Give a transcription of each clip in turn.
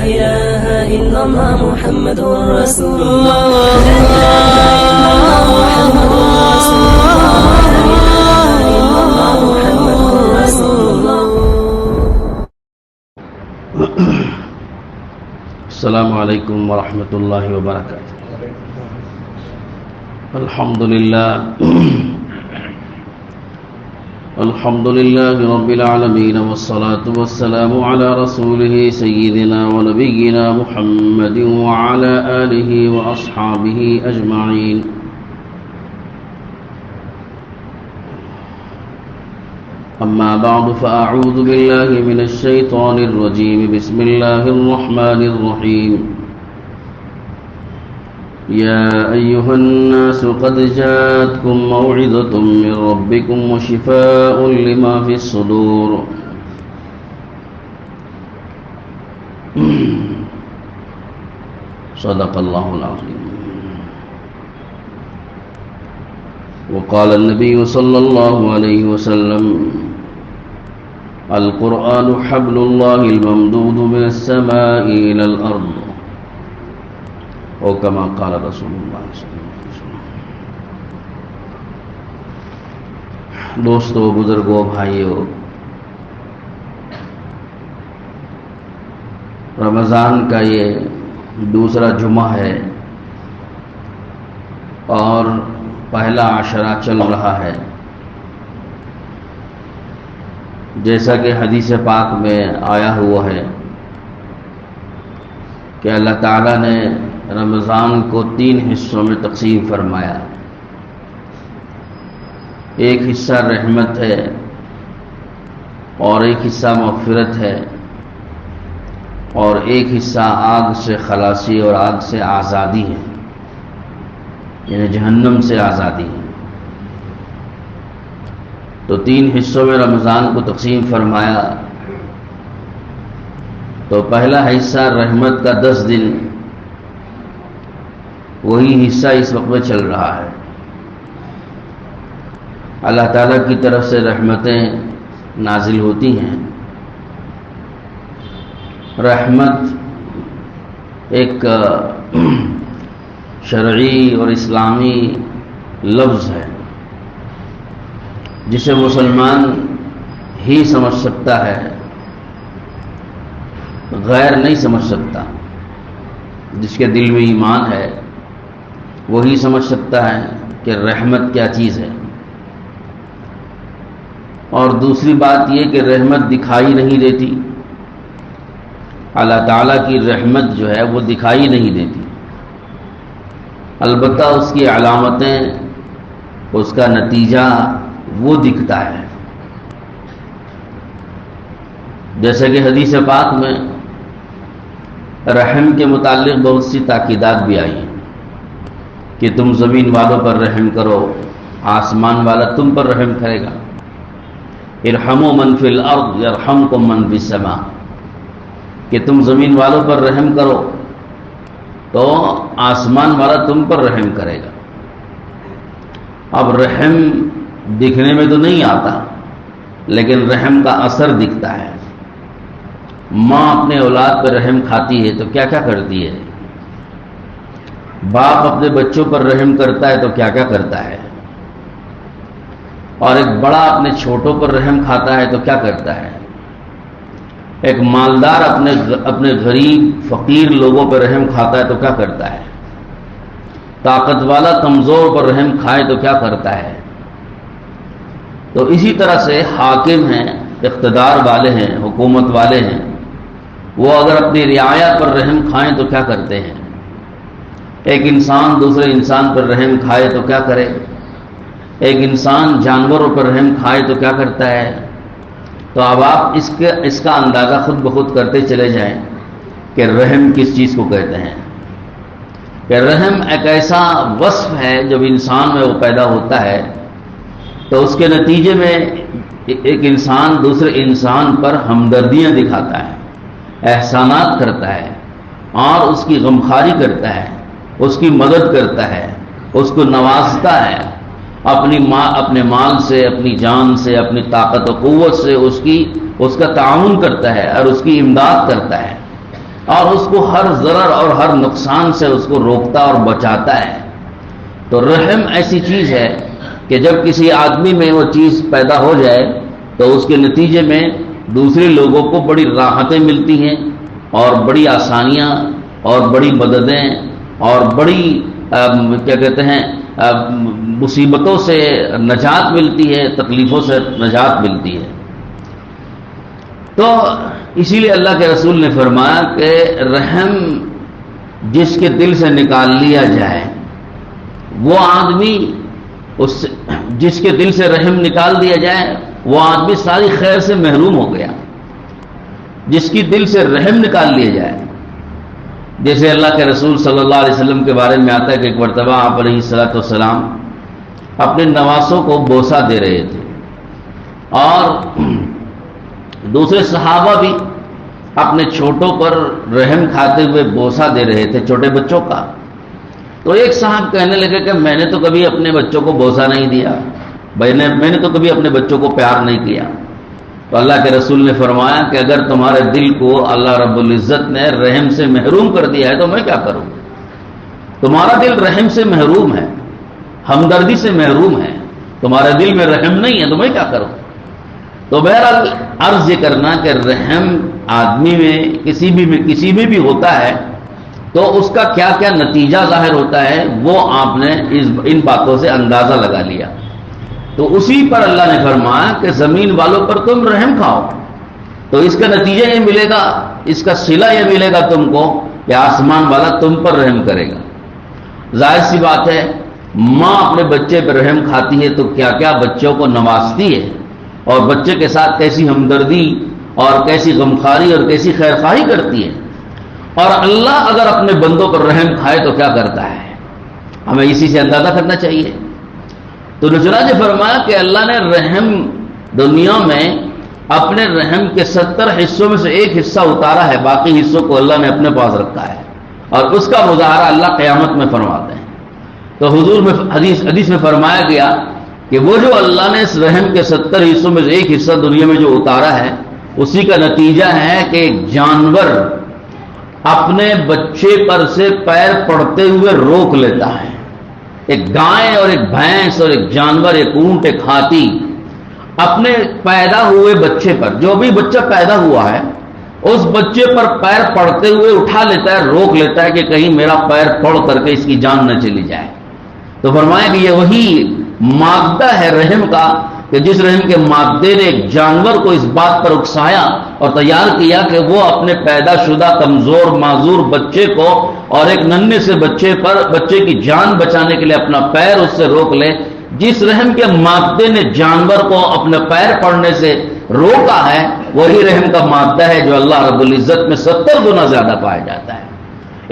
إله إلا الله محمد رسول الله لا إله إلا الله محمد رسول الله لا إله إلا الله محمد رسول الله. السلام علیکم ورحمۃ اللہ وبرکاتہ. الحمد لله رب العالمين والصلاة والسلام على رسوله سيدنا ونبينا محمد وعلى آله وأصحابه أجمعين. أما بعد فأعوذ بالله من الشيطان الرجيم. بسم الله الرحمن الرحيم. يا أيها الناس قد جاءتكم موعظة من ربكم وشفاء لما في الصدور. صدق الله العظيم. وقال النبي صلى الله عليه وسلم القرآن حبل الله الممدود من السماء إلى الأرض او کما قال رسول اللہ صلی اللہ علیہ وسلم. دوستو، بزرگوں، بھائیو، رمضان کا یہ دوسرا جمعہ ہے اور پہلا عشرہ چل رہا ہے. جیسا کہ حدیث پاک میں آیا ہوا ہے کہ اللہ تعالیٰ نے رمضان کو 3 حصوں میں تقسیم فرمایا. ایک حصہ رحمت ہے اور ایک حصہ مغفرت ہے اور ایک حصہ آگ سے خلاصی اور آگ سے آزادی ہے، یعنی جہنم سے آزادی ہے. تو 3 حصوں میں رمضان کو تقسیم فرمایا. تو پہلا حصہ رحمت کا 10 دن، وہی حصہ اس وقت میں چل رہا ہے. اللہ تعالیٰ کی طرف سے رحمتیں نازل ہوتی ہیں. رحمت ایک شرعی اور اسلامی لفظ ہے جسے مسلمان ہی سمجھ سکتا ہے، غیر نہیں سمجھ سکتا. جس کے دل میں ایمان ہے وہی سمجھ سکتا ہے کہ رحمت کیا چیز ہے. اور دوسری بات یہ کہ رحمت دکھائی نہیں دیتی. اللہ تعالیٰ کی رحمت جو ہے وہ دکھائی نہیں دیتی، البتہ اس کی علامتیں، اس کا نتیجہ وہ دکھتا ہے. جیسے کہ حدیث پاک میں رحم کے متعلق بہت سی تاکیدات بھی آئی ہیں کہ تم زمین والوں پر رحم کرو، آسمان والا تم پر رحم کرے گا. ارحموا من فی الارض یرحمکم من فی السماء، کہ تم زمین والوں پر رحم کرو تو آسمان والا تم پر رحم کرے گا. اب رحم دکھنے میں تو نہیں آتا، لیکن رحم کا اثر دکھتا ہے. ماں اپنے اولاد پر رحم کھاتی ہے تو کیا کیا کرتی ہے، باپ اپنے بچوں پر رحم کرتا ہے تو کیا کیا کرتا ہے، اور ایک بڑا اپنے چھوٹوں پر رحم کھاتا ہے تو کیا کرتا ہے. ایک مالدار اپنے غریب فقیر لوگوں پر رحم کھاتا ہے تو کیا کرتا ہے. طاقت والا کمزور پر رحم کھائے تو کیا کرتا ہے. تو اسی طرح سے حاکم ہیں، اقتدار والے ہیں، حکومت والے ہیں، وہ اگر اپنی رعایا پر رحم کھائیں تو کیا کرتے ہیں. ایک انسان دوسرے انسان پر رحم کھائے تو کیا کرے. ایک انسان جانوروں پر رحم کھائے تو کیا کرتا ہے. تو اب آپ اس کا اندازہ خود بخود کرتے چلے جائیں کہ رحم کس چیز کو کہتے ہیں. کہ رحم ایک ایسا وصف ہے جب انسان میں وہ پیدا ہوتا ہے تو اس کے نتیجے میں ایک انسان دوسرے انسان پر ہمدردیاں دکھاتا ہے، احسانات کرتا ہے اور اس کی غمخواری کرتا ہے، اس کی مدد کرتا ہے، اس کو نوازتا ہے، اپنے مال سے، اپنی جان سے، اپنی طاقت و قوت سے اس کا تعاون کرتا ہے اور اس کی امداد کرتا ہے. اور اس کو ہر ضرر اور ہر نقصان سے اس کو روکتا اور بچاتا ہے۔ تو رحم ایسی چیز ہے کہ جب کسی آدمی میں وہ چیز پیدا ہو جائے تو اس کے نتیجے میں دوسرے لوگوں کو بڑی راحتیں ملتی ہیں اور بڑی آسانیاں اور بڑی مددیں اور بڑی کیا کہتے ہیں مصیبتوں سے نجات ملتی ہے، تکلیفوں سے نجات ملتی ہے۔ تو اسی لیے اللہ کے رسول نے فرمایا کہ رحم جس کے دل سے نکال لیا جائے، وہ آدمی جس کے دل سے رحم نکال دیا جائے وہ آدمی ساری خیر سے محروم ہو گیا۔ جس کی دل سے رحم نکال لیا جائے، جیسے اللہ کے رسول صلی اللہ علیہ وسلم کے بارے میں آتا ہے کہ ایک مرتبہ آپ علیہ الصلوۃ والسلام اپنے نواسوں کو بوسہ دے رہے تھے اور دوسرے صحابہ بھی اپنے چھوٹوں پر رحم کھاتے ہوئے بوسہ دے رہے تھے، چھوٹے بچوں کا۔ تو ایک صاحب کہنے لگے کہ میں نے تو کبھی اپنے بچوں کو بوسہ نہیں دیا، میں نے تو کبھی اپنے بچوں کو پیار نہیں کیا۔ تو اللہ کے رسول نے فرمایا کہ اگر تمہارے دل کو اللہ رب العزت نے رحم سے محروم کر دیا ہے تو میں کیا کروں؟ تمہارا دل رحم سے محروم ہے، ہمدردی سے محروم ہے، تمہارے دل میں رحم نہیں ہے تو میں کیا کروں؟ تو بہرحال عرض یہ کرنا کہ رحم آدمی میں کسی میں بھی ہوتا ہے تو اس کا کیا کیا نتیجہ ظاہر ہوتا ہے وہ آپ نے ان باتوں سے اندازہ لگا لیا۔ تو اسی پر اللہ نے فرمایا کہ زمین والوں پر تم رحم کھاؤ تو اس کا نتیجہ یہ ملے گا، اس کا صلہ یہ ملے گا تم کو کہ آسمان والا تم پر رحم کرے گا۔ ظاہر سی بات ہے، ماں اپنے بچے پر رحم کھاتی ہے تو کیا کیا بچوں کو نوازتی ہے اور بچے کے ساتھ کیسی ہمدردی اور کیسی غمخواری اور کیسی خیرخواہی کرتی ہے۔ اور اللہ اگر اپنے بندوں پر رحم کھائے تو کیا کرتا ہے، ہمیں اسی سے اندازہ کرنا چاہیے۔ تو چنانچہ فرمایا کہ اللہ نے رحم دنیا میں اپنے رحم کے 70 حصوں میں سے ایک حصہ اتارا ہے، باقی حصوں کو اللہ نے اپنے پاس رکھا ہے اور اس کا مظاہرہ اللہ قیامت میں فرماتے ہیں۔ تو حضور میں حدیث میں فرمایا گیا کہ وہ جو اللہ نے اس رحم کے 70 حصوں میں سے ایک حصہ دنیا میں جو اتارا ہے اسی کا نتیجہ ہے کہ ایک جانور اپنے بچے پر سے پیر پڑتے ہوئے روک لیتا ہے۔ ایک گائے اور ایک بھینس اور ایک جانور، ایک اونٹ، ایک ہاتھی اپنے پیدا ہوئے بچے پر، جو بھی بچہ پیدا ہوا ہے اس بچے پر پیر پڑتے ہوئے اٹھا لیتا ہے، روک لیتا ہے کہ کہیں میرا پیر پڑ کر کے اس کی جان نہ چلی جائے۔ تو فرمایا کہ یہ وہی مادہ ہے رحم کا کہ جس رحم کے مادے نے ایک جانور کو اس بات پر اکسایا اور تیار کیا کہ وہ اپنے پیدا شدہ کمزور معذور بچے کو اور ایک ننھے سے بچے کی جان بچانے کے لیے اپنا پیر اس سے روک لے۔ جس رحم کے مادے نے جانور کو اپنے پیر پڑنے سے روکا ہے وہی رحم کا مادہ ہے جو اللہ رب العزت میں 70 گنا زیادہ پایا جاتا ہے۔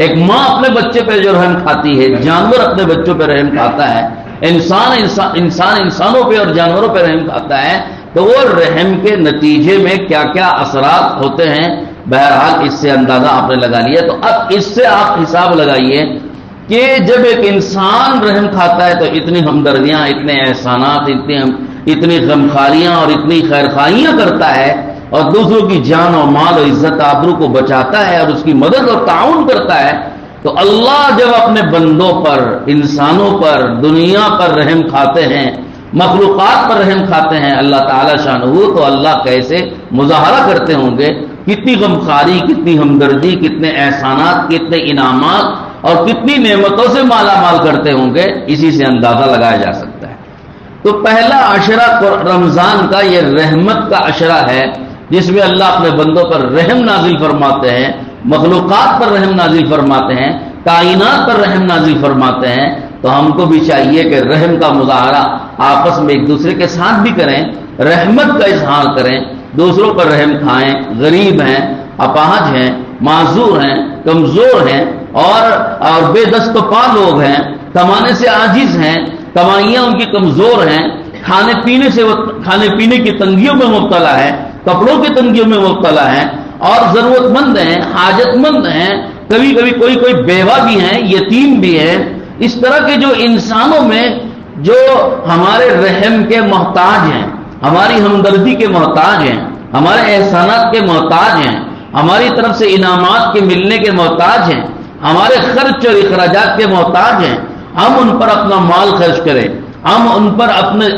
ایک ماں اپنے بچے پہ جو رحم کھاتی ہے، جانور اپنے بچوں پہ رحم کھاتا ہے، انسان انسانوں پہ اور جانوروں پہ رحم کھاتا ہے، تو وہ رحم کے نتیجے میں کیا کیا اثرات ہوتے ہیں بہرحال اس سے اندازہ آپ نے لگا لیا۔ تو اب اس سے آپ حساب لگائیے کہ جب ایک انسان رحم کھاتا ہے تو اتنی ہمدردیاں، اتنے احسانات، اتنی غمخواریاں اور اتنی خیرخواہیاں کرتا ہے اور دوسروں کی جان اور مال اور عزت آبرو کو بچاتا ہے اور اس کی مدد اور تعاون کرتا ہے۔ تو اللہ جب اپنے بندوں پر، انسانوں پر، دنیا پر رحم کھاتے ہیں، مخلوقات پر رحم کھاتے ہیں اللہ تعالی شانہ، تو اللہ کیسے مظاہرہ کرتے ہوں گے، کتنی غمخواری، کتنی ہمدردی، کتنے احسانات، کتنے انعامات اور کتنی نعمتوں سے مالا مال کرتے ہوں گے، اسی سے اندازہ لگایا جا سکتا ہے۔ تو پہلا عشرہ رمضان کا یہ رحمت کا عشرہ ہے جس میں اللہ اپنے بندوں پر رحم نازل فرماتے ہیں، مخلوقات پر رحم نازل فرماتے ہیں، کائنات پر رحم نازل فرماتے ہیں۔ تو ہم کو بھی چاہیے کہ رحم کا مظاہرہ آپس میں ایک دوسرے کے ساتھ بھی کریں، رحمت کا اظہار کریں، دوسروں پر رحم کھائیں۔ غریب ہیں، اپاہج ہیں، معذور ہیں، کمزور ہیں اور بے دست و پا لوگ ہیں، کمانے سے عاجز ہیں، کمائیاں ان کی کمزور ہیں، کھانے پینے کی تنگیوں میں مبتلا ہے، کپڑوں کی تنگیوں میں مبتلا ہے اور ضرورت مند ہیں، حاجت مند ہیں، کبھی کبھی کوئی بیوہ بھی ہیں، یتیم بھی ہیں۔ اس طرح کے جو انسانوں میں جو ہمارے رحم کے محتاج ہیں، ہماری ہمدردی کے محتاج ہیں، ہمارے احسانات کے محتاج ہیں، ہماری طرف سے انعامات کے ملنے کے محتاج ہیں، ہمارے خرچ اور اخراجات کے محتاج ہیں، ہم ان پر اپنا مال خرچ کریں، ہم ان پر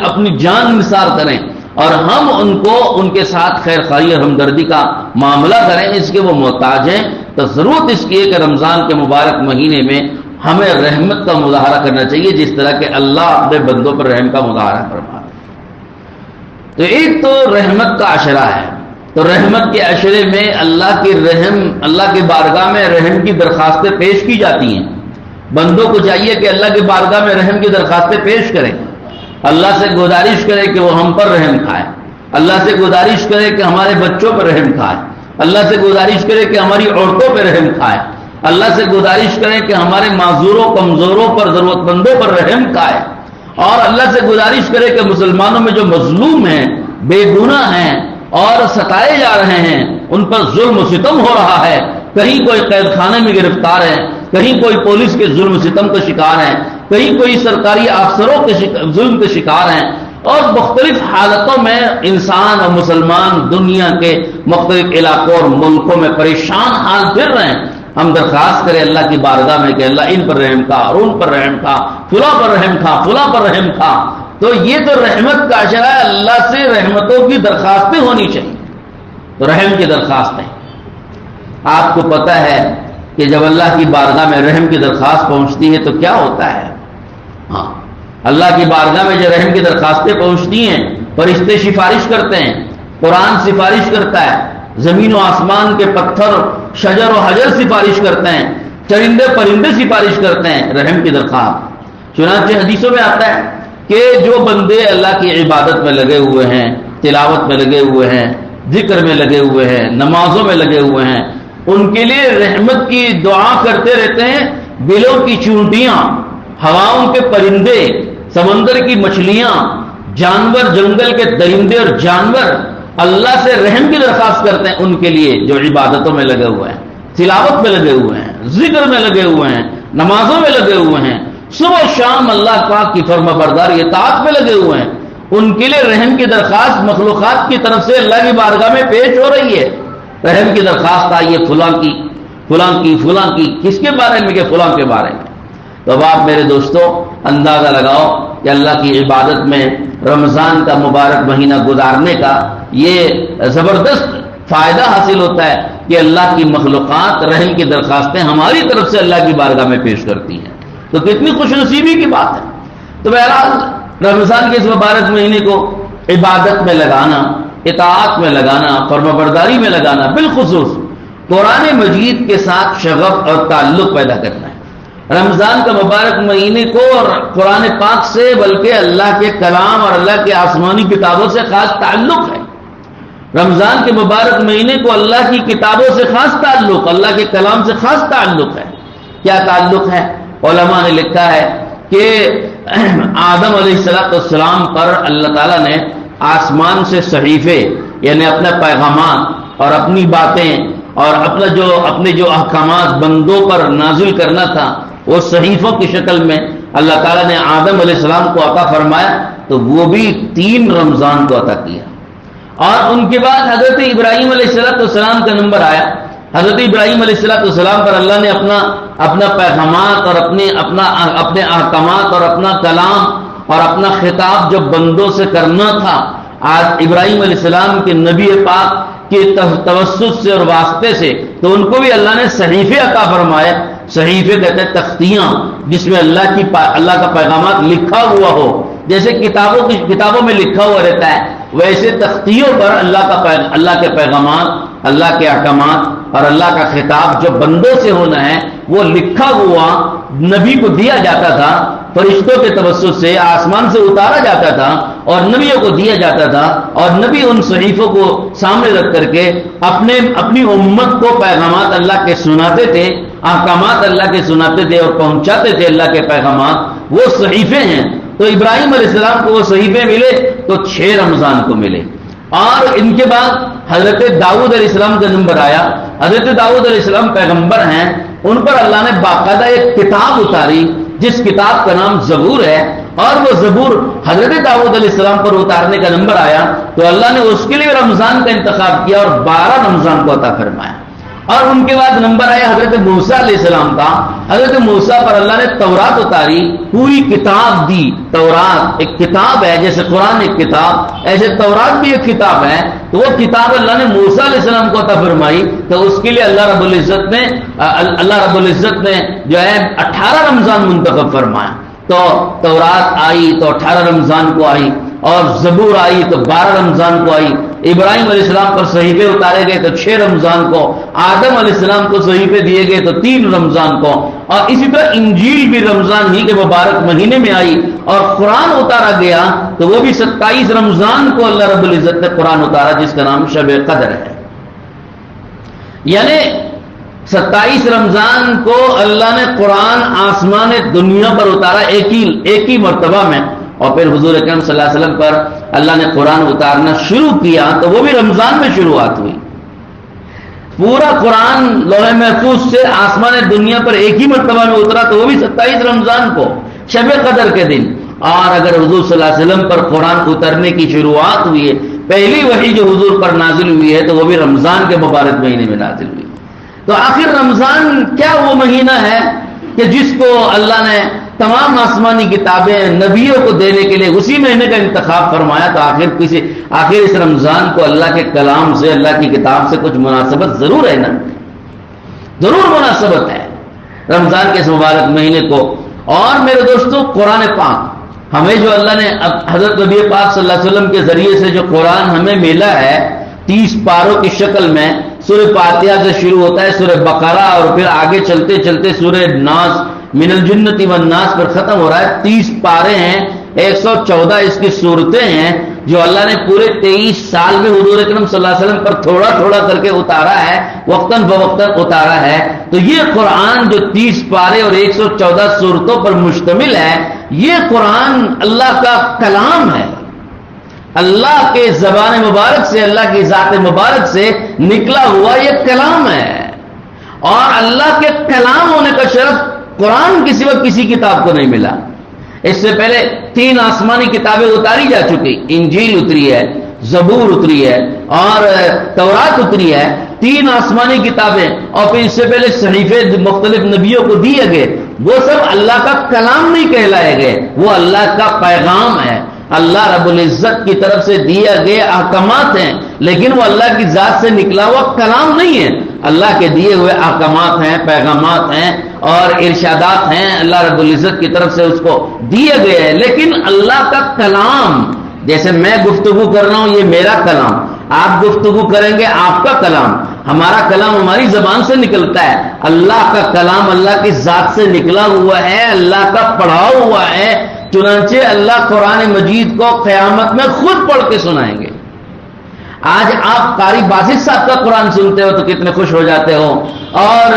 اپنی جان نثار کریں اور ہم ان کو ان کے ساتھ خیر خواہی اور ہمدردی کا معاملہ کریں، اس کے وہ محتاج ہیں، تو ضرورت اس کی ہے کہ رمضان کے مبارک مہینے میں ہمیں رحمت کا مظاہرہ کرنا چاہیے، جس طرح کہ اللہ اپنے بندوں پر رحم کا مظاہرہ فرماتا ہے۔ تو ایک تو رحمت کا عشرہ ہے، تو رحمت کے عشرے میں اللہ کی بارگاہ میں رحم کی درخواستیں پیش کی جاتی ہیں۔ بندوں کو چاہیے کہ اللہ کی بارگاہ میں رحم کی درخواستیں پیش کریں، اللہ سے گزارش کرے کہ وہ ہم پر رحم کھائے، اللہ سے گزارش کرے کہ ہمارے بچوں پر رحم کھائے، اللہ سے گزارش کرے کہ ہماری عورتوں پہ رحم کھائے، اللہ سے گزارش کرے کہ ہمارے معذوروں کمزوروں پر ضرورت مندوں پر رحم کھائے، اور اللہ سے گزارش کرے کہ مسلمانوں میں جو مظلوم ہیں، بے گناہ ہیں اور ستائے جا رہے ہیں، ان پر ظلم و ستم ہو رہا ہے، کہیں کوئی قید خانے میں گرفتار ہے، کہیں کوئی پولیس کے ظلم و ستم کا شکار ہے، کہیں کوئی سرکاری افسروں کے ظلم کے شکار ہیں، اور مختلف حالتوں میں انسان اور مسلمان دنیا کے مختلف علاقوں اور ملکوں میں پریشان حال پھر رہے ہیں۔ ہم درخواست کریں اللہ کی بارگاہ میں کہ اللہ ان پر رحم کھا اور ان پر رحم کھا، فلاں پر رحم کھا، فلاں پر رحم کھا۔ تو یہ تو رحمت کا عشرہ ہے، اللہ سے رحمتوں کی درخواستیں ہونی چاہیے، تو رحم کی درخواستیں۔ آپ کو پتہ ہے کہ جب اللہ کی بارگاہ میں رحم کی درخواست پہنچتی ہے تو کیا ہوتا ہے؟ ہاں، اللہ کی بارگاہ میں جو رحم کی درخواستیں پہنچتی ہیں، فرشتے سفارش کرتے ہیں، قرآن سفارش کرتا ہے، زمین و آسمان کے پتھر شجر و حجر سفارش کرتے ہیں، چرندے پرندے سفارش کرتے ہیں رحم کی درخواست۔ چنانچہ حدیثوں میں آتا ہے کہ جو بندے اللہ کی عبادت میں لگے ہوئے ہیں، تلاوت میں لگے ہوئے ہیں، ذکر میں لگے ہوئے ہیں، نمازوں میں لگے ہوئے ہیں، ان کے لیے رحمت کی دعا کرتے رہتے ہیں۔ بلوں کی چونٹیاں، ہواؤں کے پرندے، سمندر کی مچھلیاں، جانور، جنگل کے درندے اور جانور اللہ سے رحم کی درخواست کرتے ہیں ان کے لیے جو عبادتوں میں لگے ہوئے ہیں، تلاوت میں لگے ہوئے ہیں، ذکر میں لگے ہوئے ہیں، نمازوں میں لگے ہوئے ہیں، صبح و شام اللہ پاک کی فرما برداری اطاعت میں لگے ہوئے ہیں۔ ان کے لیے رحم کی درخواست مخلوقات کی طرف سے اللہ کی بارگاہ میں پیش ہو رہی ہے۔ رحم کی درخواست آئی ہے فلاں کی، فلاں کی، فلاں کی، کس کے بارے میں کہ فلاں کے بارے میں۔ تو اب آپ میرے دوستو اندازہ لگاؤ کہ اللہ کی عبادت میں رمضان کا مبارک مہینہ گزارنے کا یہ زبردست فائدہ حاصل ہوتا ہے کہ اللہ کی مخلوقات رحم کی درخواستیں ہماری طرف سے اللہ کی بارگاہ میں پیش کرتی ہیں، تو کتنی خوش نصیبی کی بات ہے۔ تو بہرحال رمضان کے اس مبارک مہینے کو عبادت میں لگانا، اطاعت میں لگانا، فرما برداری میں لگانا، بالخصوص قرآن مجید کے ساتھ شغف اور تعلق پیدا کرنا ہے۔ رمضان کا مبارک مہینے کو اور قرآن پاک سے بلکہ اللہ کے کلام اور اللہ کے آسمانی کتابوں سے خاص تعلق ہے۔ رمضان کے مبارک مہینے کو اللہ کی کتابوں سے خاص تعلق، اللہ کے کلام سے خاص تعلق ہے۔ کیا تعلق ہے؟ علماء نے لکھا ہے کہ آدم علیہ السلام پر اللہ تعالیٰ نے آسمان سے صحیفے یعنی اپنے پیغامات اور اپنی باتیں اور اپنے جو احکامات بندوں پر نازل کرنا تھا وہ صحیفوں کی شکل میں اللہ تعالیٰ نے آدم علیہ السلام کو عطا فرمایا، تو وہ بھی 3 رمضان کو عطا کیا۔ اور ان کے بعد حضرت ابراہیم علیہ السلام کا نمبر آیا۔ حضرت ابراہیم علیہ السلام پر اللہ نے اپنا پیغامات اور اپنے احکامات اور اپنا کلام اور اپنا خطاب جو بندوں سے کرنا تھا، آج ابراہیم علیہ السلام کے نبی پاک کے توسط سے اور واسطے سے تو ان کو بھی اللہ نے صحیفے عطا فرمائے۔ صحیفے کہتے ہیں تختیاں جس میں اللہ کا پیغامات لکھا ہوا ہو، جیسے کتابوں میں لکھا ہوا رہتا ہے، ویسے تختیوں پر اللہ کے پیغامات، اللہ کے احکامات اور اللہ کا خطاب جو بندوں سے ہونا ہے وہ لکھا ہوا نبی کو دیا جاتا تھا، فرشتوں کے توسط سے آسمان سے اتارا جاتا تھا اور نبیوں کو دیا جاتا تھا، اور نبی ان صحیفوں کو سامنے رکھ کر کے اپنی امت کو پیغامات اللہ کے سناتے تھے، احکامات اللہ کے سناتے تھے اور پہنچاتے تھے اللہ کے پیغامات۔ وہ صحیفے ہیں۔ تو ابراہیم علیہ السلام کو وہ صحیفے ملے تو 6 رمضان کو ملے، اور ان کے بعد حضرت داؤد علیہ السلام کا نمبر آیا۔ حضرت داؤد علیہ السلام پیغمبر ہیں، ان پر اللہ نے باقاعدہ ایک کتاب اتاری جس کتاب کا نام زبور ہے، اور وہ زبور حضرت داؤد علیہ السلام پر اتارنے کا نمبر آیا تو اللہ نے اس کے لیے رمضان کا انتخاب کیا اور 12 رمضان کو عطا فرمایا۔ اور ان کے بعد نمبر آیا حضرت موسیٰ علیہ السلام کا. حضرت موسیٰ پر اللہ نے تورات اتاری، پوری کتاب دی. تورات ایک کتاب ہے، جیسے قرآن ایک کتاب، ایسے تورات بھی ایک کتاب ہے. تو وہ کتاب اللہ نے موسیٰ علیہ السلام کو عطا فرمائی. تو اس کے لیے اللہ رب العزت نے جو ہے 18 رمضان منتخب فرمایا. تو تورات آئی تو 18 رمضان کو آئی، اور زبور آئی تو 12 رمضان کو آئی. ابراہیم علیہ السلام پر صحیفے اتارے گئے تو 6 رمضان کو. آدم علیہ السلام کو صحیفے دیے گئے تو 3 رمضان کو. اور اسی طرح انجیل بھی رمضان ہی کے مبارک مہینے میں آئی. اور قرآن اتارا گیا تو وہ بھی 27 رمضان کو اللہ رب العزت نے قرآن اتارا، جس کا نام شب قدر ہے. یعنی 27 رمضان کو اللہ نے قرآن آسمان دنیا پر اتارا ایک ہی مرتبہ میں. اور پھر حضور اکرم صلی اللہ علیہ وسلم پر اللہ نے قرآن اتارنا شروع کیا تو وہ بھی رمضان میں شروعات ہوئی. پورا قرآن لوح محفوظ سے آسمان دنیا پر ایک ہی مرتبہ میں اترا تو وہ بھی 27 رمضان کو، شب قدر کے دن. اور اگر حضور صلی اللہ علیہ وسلم پر قرآن اترنے کی شروعات ہوئی ہے، پہلی وحی جو حضور پر نازل ہوئی ہے تو وہ بھی رمضان کے مبارک مہینے میں نازل ہوئی. تو آخر رمضان کیا وہ مہینہ ہے کہ جس کو اللہ نے تمام آسمانی کتابیں نبیوں کو دینے کے لیے اسی مہینے کا انتخاب فرمایا. تو آخر اس رمضان کو اللہ کے کلام سے، اللہ کی کتاب سے کچھ مناسبت ضرور ہے نا، ضرور مناسبت ہے رمضان کے اس مبارک مہینے کو. اور میرے دوستو، قرآن پاک ہمیں جو اللہ نے حضرت نبی پاک صلی اللہ علیہ وسلم کے ذریعے سے جو قرآن ہمیں ملا ہے 30 پاروں کی شکل میں، سورہ فاتحہ سے شروع ہوتا ہے، سورہ بقرہ، اور پھر آگے چلتے چلتے سورہ ناس، من الجنت والناس پر ختم ہو رہا ہے. 30 پارے ہیں، 114 اس کی صورتیں ہیں جو اللہ نے پورے 23 سال میں حضور اکرم صلی اللہ علیہ وسلم پر تھوڑا تھوڑا کر کے اتارا ہے، وقتاً فوقتاً اتارا ہے. تو یہ قرآن جو 30 پارے اور 114 صورتوں پر مشتمل ہے، یہ قرآن اللہ کا کلام ہے، اللہ کے زبان مبارک سے، اللہ کی ذات مبارک سے نکلا ہوا یہ کلام ہے. اور اللہ کے کلام ہونے کا شرف قرآن کے سوا کسی کتاب کو نہیں ملا. اس سے پہلے 3 آسمانی کتابیں اتاری جا چکی، انجیل اتری ہے، زبور اتری ہے، اور تورات اتری ہے. 3 آسمانی کتابیں، اور پھر اس سے پہلے صحیفے مختلف نبیوں کو دیے گئے. وہ سب اللہ کا کلام نہیں کہلائے گئے، وہ اللہ کا پیغام ہے، اللہ رب العزت کی طرف سے دیے گئے احکامات ہیں. لیکن وہ اللہ کی ذات سے نکلا ہوا کلام نہیں ہے، اللہ کے دیے ہوئے احکامات ہیں، پیغامات ہیں اور ارشادات ہیں، اللہ رب العزت کی طرف سے اس کو دیے گئے ہیں. لیکن اللہ کا کلام، جیسے میں گفتگو کر رہا ہوں، یہ میرا کلام، آپ گفتگو کریں گے آپ کا کلام، ہمارا کلام ہماری زبان سے نکلتا ہے. اللہ کا کلام اللہ کی ذات سے نکلا ہوا ہے، اللہ کا پڑھا ہوا ہے. چنانچہ اللہ قرآن مجید کو قیامت میں خود پڑھ کے سنائیں گے. آج آپ قاری باسط صاحب کا قرآن سنتے ہو تو کتنے خوش ہو جاتے ہو، اور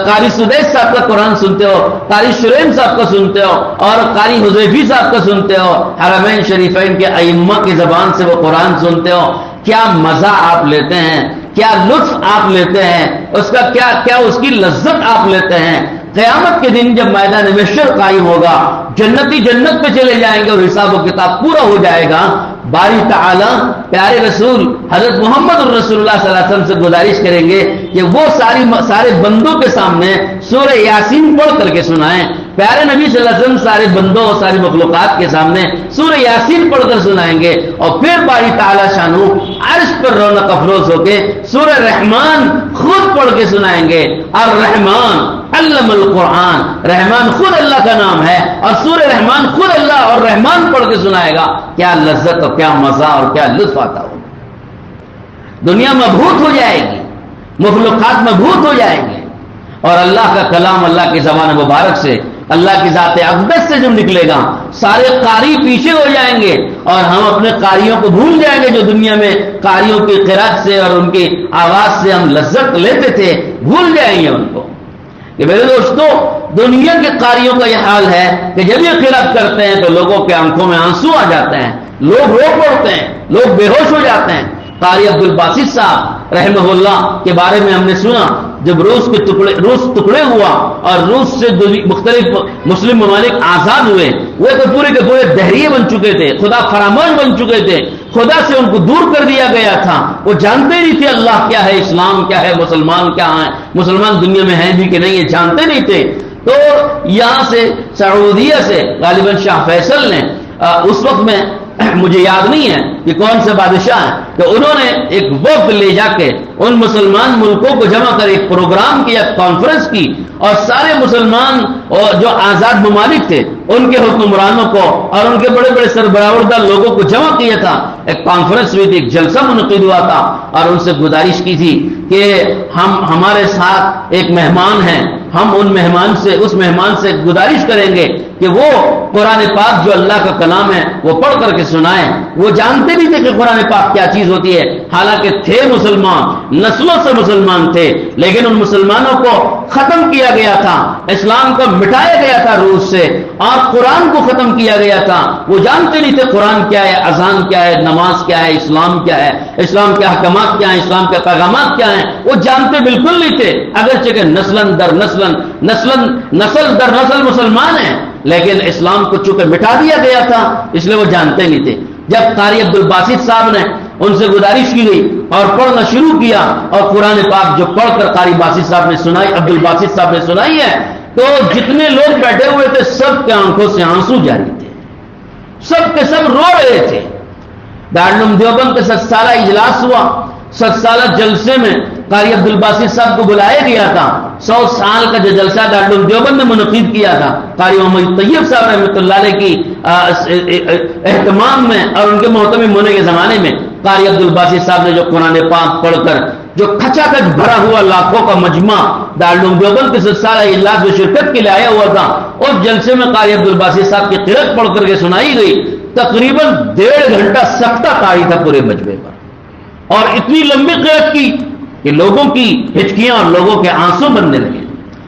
قاری سدیس صاحب کا قرآن سنتے ہو، قاری شریم صاحب کا سنتے ہو، اور قاری حذیفی صاحب کا سنتے ہو، حرمین شریفین کے ائمہ کی زبان سے وہ قرآن سنتے ہو. کیا مزہ آپ لیتے ہیں، کیا لطف آپ لیتے ہیں، اس کا کیا اس کی لذت آپ لیتے ہیں. قیامت کے دن جب میدان محشر قائم ہوگا، جنتی جنت پہ چلے جائیں گے اور حساب و کتاب پورا ہو جائے گا. باری تعالی پیارے رسول حضرت محمد الرسول اللہ صلی اللہ علیہ وسلم سے گزارش کریں گے کہ وہ سارے بندوں کے سامنے سورہ یاسین پڑھ کر کے سنائیں. پیارے نبی صلی اللہ علیہ وسلم سارے بندوں اور ساری مخلوقات کے سامنے سورہ یاسین پڑھ کر سنائیں گے. اور پھر باری تعالی شانو عرش پر رونق افروز ہو کے سورہ رحمان خود پڑھ کے سنائیں گے. الرحمن علم القرآن، رحمان خود اللہ کا نام ہے، اور سورہ رحمان خود اللہ اور رحمان پڑھ کے سنائے گا. کیا لذت اور کیا مزہ اور کیا لطف آتا ہو. دنیا مبہوت ہو جائے گی، مخلوقات مبہوت ہو جائیں گے، اور اللہ کا کلام اللہ کی زبان مبارک سے، اللہ کی ذات اقدس سے جو نکلے گا، سارے قاری پیچھے ہو جائیں گے اور ہم اپنے قاریوں کو بھول جائیں گے جو دنیا میں قاریوں کی قرات سے اور ان کی آواز سے ہم لذت لیتے تھے، بھول جائیں گے ان کو. کہ میرے دوستو، دنیا کے قاریوں کا یہ حال ہے کہ جب یہ قرات کرتے ہیں تو لوگوں کے آنکھوں میں آنسو آ جاتے ہیں، لوگ رو پڑتے ہیں، لوگ بے ہوش ہو جاتے ہیں. قاری عبد الباسط صاحب رحمہ اللہ کے بارے میں ہم نے سنا، جب روس ٹکڑے ہوا اور روس سے مختلف مسلم ممالک آزاد ہوئے، وہ تو پورے کے پورے دہریے بن چکے تھے، خدا فراموش بن چکے تھے. خدا سے ان کو دور کر دیا گیا تھا، وہ جانتے نہیں تھے اللہ کیا ہے، اسلام کیا ہے، مسلمان کیا ہیں، مسلمان دنیا میں ہیں بھی کہ نہیں، یہ جانتے نہیں تھے۔ تو یہاں سے سعودیہ سے غالباً شاہ فیصل نے اس وقت میں مجھے یاد نہیں ہے کہ کون سے بادشاہ ہیں، کہ انہوں نے ایک وفد لے جا کے ان مسلمان ملکوں کو جمع کر ایک پروگرام کیا، کانفرنس کی، اور سارے مسلمان اور جو آزاد ممالک تھے ان کے حکمرانوں کو اور ان کے بڑے بڑے سربراہ لوگوں کو جمع کیا تھا، ایک کانفرنس ہوئی تھی، ایک جلسہ منعقد ہوا تھا، اور ان سے گزارش کی تھی کہ ہمارے ساتھ ایک مہمان ہیں، ہم اس مہمان سے گزارش کریں گے کہ وہ قرآن پاک جو اللہ کا کلام ہے وہ پڑھ کر کے سنائیں۔ وہ جانتے بھی تھے کہ قرآن پاک کیا چیز ہوتی ہے، حالانکہ تھے مسلمان، نسلوں سے مسلمان تھے، لیکن ان مسلمانوں کو ختم کیا گیا تھا، اسلام کو مٹایا گیا تھا روس سے، اور قرآن کو ختم کیا گیا تھا۔ وہ جانتے نہیں تھے قرآن کیا ہے، اذان کیا ہے، نماز کیا ہے، اسلام کیا ہے، اسلام کے احکامات کیا ہیں، اسلام کے پیغامات کیا ہیں، وہ جانتے بالکل نہیں تھے، اگرچہ کہ نسل در نسل مسلمان ہیں، لیکن اسلام کو چونکہ مٹا دیا گیا تھا اس لیے وہ جانتے نہیں تھے۔ جب قاری عبدالباسط صاحب نے ان سے گزارش کی گئی اور پڑھنا شروع کیا، اور قرآن پاک جو پڑھ کر قاری باسط صاحب نے سنائی، عبدالباسط صاحب نے سنائی ہے، تو جتنے لوگ بیٹھے ہوئے تھے سب کے آنکھوں سے آنسو جاری تھے، سب کے سب رو رہے تھے۔ دارالعلوم دیوبند کا 7 سالہ اجلاس ہوا، 7 سالہ جلسے میں قاری عبدالباسط صاحب کو بلایا گیا تھا۔ 100 سال کا جو جلسہ دارالعلوم دیوبند نے منعقد کیا تھا، قاری محمد طیب صاحب رحمۃ اللہ علیہ کی اہتمام میں اور ان کے محتمم ہونے کے زمانے میں، قاری عبدالباسط صاحب نے جو قرآن پاک پڑھ کر جو کھچا کھچ بھرا ہوا لاکھوں کا مجمع دارالعلوم دیوبند کے 7 سالہ اجلاس میں شرکت کے لیے آیا ہوا تھا، اس جلسے میں قاری عبدالباسط صاحب کی قرأت پڑھ کر کے سنائی گئی، تقریباً 1.5 گھنٹہ سکتہ طاری تھا پورے مجمع پر، اور اتنی لمبی قرأت کی کہ لوگوں کی ہچکیاں اور لوگوں کے آنسو بننے لگے۔